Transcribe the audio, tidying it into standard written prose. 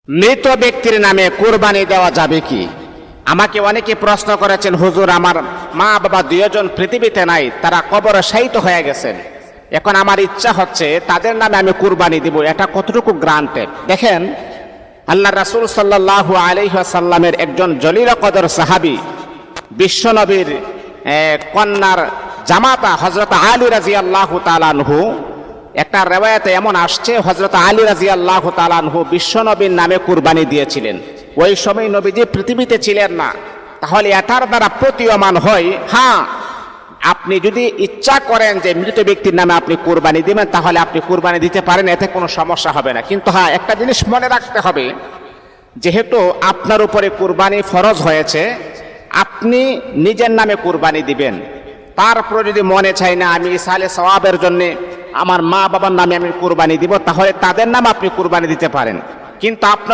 মৃত ব্যক্তির নামে কুরবানি দেওয়া যাবে কি? আমাকে অনেকে প্রশ্ন করেছেন, হুজুর আমার মা বাবা দুইজন পৃথিবীতে নাই, তারা কবরে শায়িত হয়ে গেছেন, এখন আমার ইচ্ছা হচ্ছে তাদের নামে আমি কুরবানি দিব, এটা কতটুকু গ্রান্টেড? দেখেন, আল্লাহ রাসূল সাল্লাল্লাহু আলাইহি ওয়াসাল্লামের একজন জলিল কদর সাহাবী, বিশ্বনবীর কন্যার জামাতা হযরত আলী রাদিয়াল্লাহু তাআলা আনহু, একটা রিওয়ায়াতে এমন আসছে হযরত আলী রাদিয়াল্লাহু তাআলা আনহু বিশ্বনবীর নামে কুরবানি দিয়েছিলেন। ওই সময় নবীজি পৃথিবীতে ছিলেন না, তাহলে এটার দ্বারা প্রতীয়মান হয়, হ্যাঁ, আপনি যদি ইচ্ছা করেন যে মৃত ব্যক্তির নামে আপনি কুরবানি দিবেন, তাহলে আপনি কুরবানি দিতে পারেন, এতে কোনো সমস্যা হবে না। কিন্তু হ্যাঁ, একটা জিনিস মনে রাখতে হবে, যেহেতু আপনার উপরে কুরবানি ফরজ হয়েছে, আপনি নিজের নামে কুরবানি দিবেন। তারপর যদি মনে চাই না আমি ইসালে সওয়াবের জন্য আমার মা বাবার নামে আমি কুরবানি দিব, তাহলে তাদের নামে আপনি কুরবানি দিতে পারেন। কিন্তু আপনার